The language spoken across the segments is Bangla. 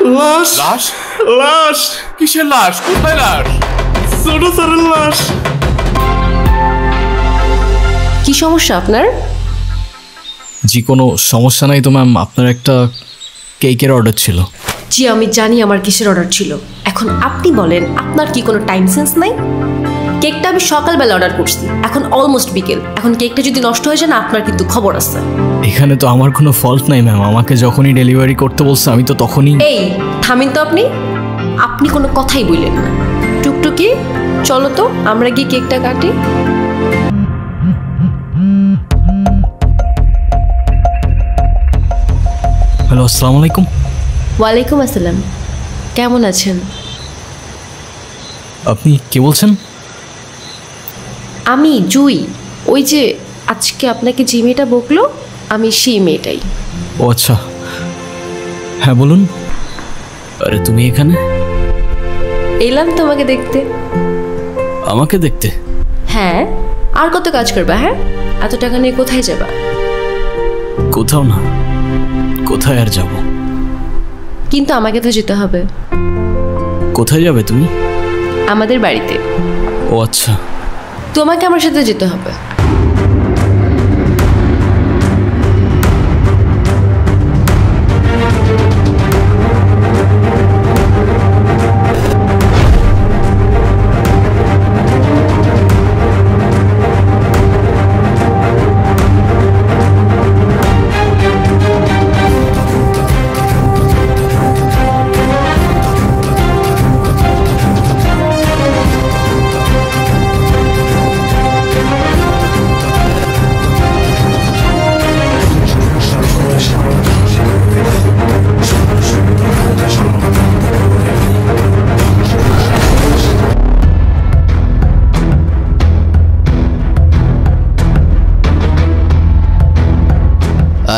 লাশ লাশ? লাশ কিসের লাশ? কোথায় লাশ? ছোট স্যারের লাশ। কি সমস্যা আপনার? জি কোনো সমস্যা নাই তো ম্যাম, আপনার একটা কেকের অর্ডার ছিল। জি আমি জানি আমার কিসের অর্ডার ছিল। এখন আপনি বলেন আপনার কি কোনো টাইম সেন্স নাই? কেকটা আমি সকালবেলা অর্ডার করছি, এখন অলমোস্ট বিকেল। এখন কেকটা যদি নষ্ট হয়ে যায় না, আপনার কিন্তু খবর আছে। এখানে তো আমার কোনো ফল্ট নাই ম্যাম, আমাকে যখনই ডেলিভারি করতে বলছে আমি তো তখনই। এই থামিন তো আপনি, আপনি কোনো কথাই বললেন না। টুকটুকি চলো তো আমরা গিয়ে কেকটা কাটি। হ্যালো, আসসালামু আলাইকুম। ওয়ালাইকুম আসসালাম, কেমন আছেন? আপনি কে বলছেন? আমি জুই, ওই যে আজকে আপনাকে যে মেয়েটা বকলো আমি সেই মেয়েটাই। ও আচ্ছা, হ্যাঁ বলুন। আরে তুমি এখানে? এলাম তোমাকে দেখতে। আমাকে দেখতে? হ্যাঁ, আর কত কাজ করবা? হ্যাঁ, এত টাকা নিয়ে কোথায় যাবা? কোথাও না, কোথায় আর যাব। কিন্তু আমাকে তো যেতে হবে। কোথায় যাবে তুমি? আমাদের বাড়িতে। ও আচ্ছা, তোমাকে আমার সাথে যেতে হবে।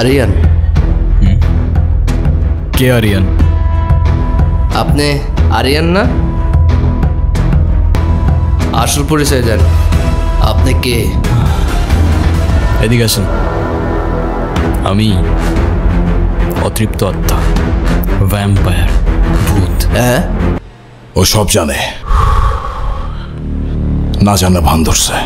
আরিয়ান। কে আরিয়ান? আপনি আরিয়ান না? আসল পরিচয় দেন, আপনি কে? এদিকে আসেন। আমি অতৃপ্ত আত্মা, ভ্যাম্পায়ার, ভূত। হ্যাঁ, ও সব জানে, না জানে ভান ধরছে।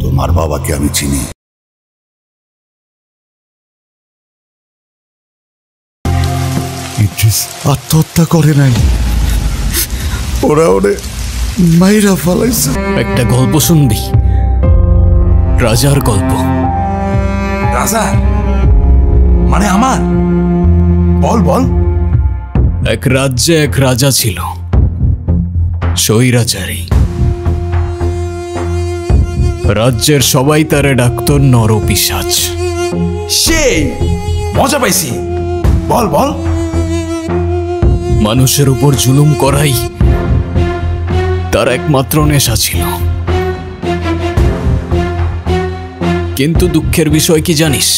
তোমার বাবাকে আমি চিনি। ইদ্রিস আত্মহত্যা করে নাই, ওরা ওরে মাইরা ফালাইছে। একটা গল্প শুনবি? রাজার গল্প। রাজা মানে আমার? বল বল। এক রাজ্যে এক রাজা ছিল, স্বৈরাচারী। রাজ্যের সবাই তারে ডাকত নরপিশাচ। সেই মজা পাইছি, বল বল। মানুষের উপর জুলুম করাই তার একমাত্র নেশা ছিল। কিন্তু দুঃখের বিষয় কি জানিস?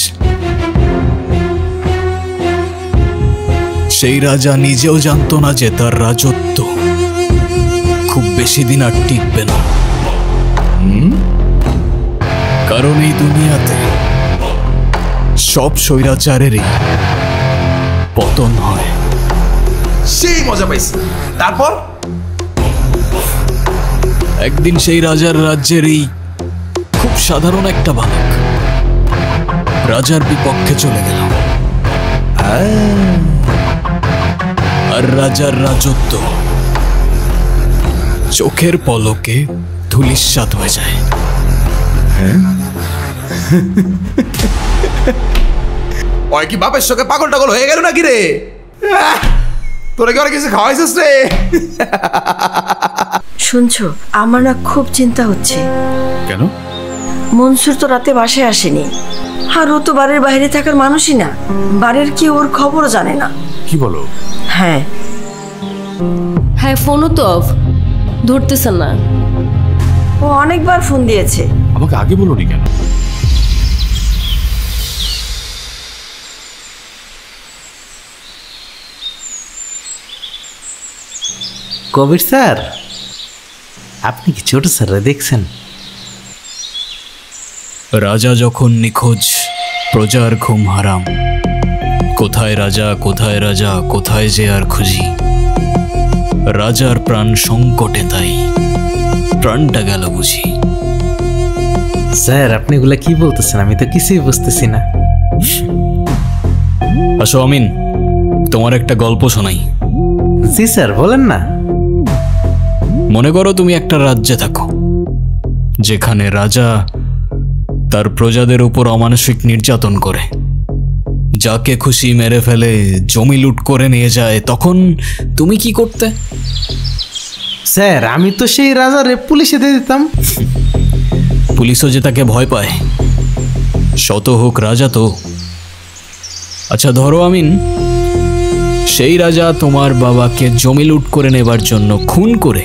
সেই রাজা নিজেও জানতো না যে তার রাজত্ব খুব বেশি দিন আর টিকবে না। কারণ এই দুনিয়াতে সব স্বৈরাচারেরই পতন হয়। সেই মজা পাইছি। তারপর একদিন সেই রাজার রাজ্যেরই খুব সাধারণ একটা বালক রাজার বিপক্ষে চলে গেল, আর রাজার রাজত্ব চোখের পলকে ধূলিসাৎ হয়ে যায়। ওই কি বাপের সঙ্গে পাগল টাগল হয়ে গেল নাকি রে? তোরা কি অনেক কিছু খাওয়াইছিস রে? শুনছো, আমার না খুব চিন্তা হচ্ছে। কেন? মনসুর তো রাতে বাসায় আসেনি, আর ও তো বাড়ির বাইরে থাকার মানুষই না। বাড়ির কেউ ওর খবরও জানে না। কি বলো? হ্যাঁ, হ্যাঁ ফোনও তো অফ, ধরতেছে না। ও অনেকবার ফোন দিয়েছে। আমাকে আগে বলোনি কেন? কবির স্যার, আপনি কি ছোট স্যাররা দেখছেন? রাজা যখন নিখোঁজ, প্রজার ঘুম হারাম। কোথায় রাজা, কোথায় রাজা, কোথায় যে আর খুঁজি। রাজার প্রাণ সংকটে, তাই প্রাণটা গেল বুঝি। স্যার, আপনি এগুলা কি বলতেছেন? আমি তো কিছুই বুঝতেছি না। আসো আমিন, তোমার একটা গল্প শোনাই। জি স্যার, বলেন না। মনে করো তুমি একটা রাজ্যে থাকো, যেখানে রাজা তার প্রজাদের উপর অমানসিক নির্যাতন করে, যাকে খুশি মেরে ফেলে, জমি লুট করে নিয়ে যায়। তখন তুমি কি করতে? স্যার, আমি তো সেই রাজারে পুলিশে দিয়ে দিতাম। পুলিশও যে তাকে ভয় পায়, শত হোক রাজা তো। আচ্ছা ধরো আমিন, সেই রাজা তোমার বাবাকে জমি লুট করে নেবার জন্য খুন করে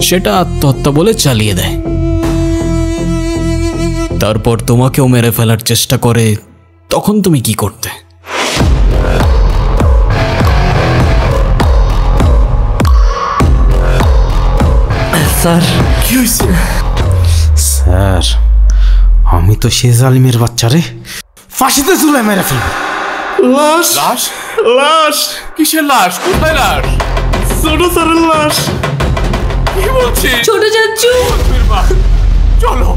সেটা আত্মহত্যা বলে চালিয়ে দেয়। তারপর তোমাকেও মেরে ফেলার চেষ্টা করে, তখন তুমি কি করতে? স্যার, কি হয়েছে? স্যার, আমি তো সে জালিমের বাচ্চারে ফাঁসিতে ঝুলে মেরে ফেলবো। লাশ লাশ লাশ! কিসের লাশ? কোথায় লাশ? ছোট স্যারের লাশ। কি বলছিস? ছোট চাচু, চলো।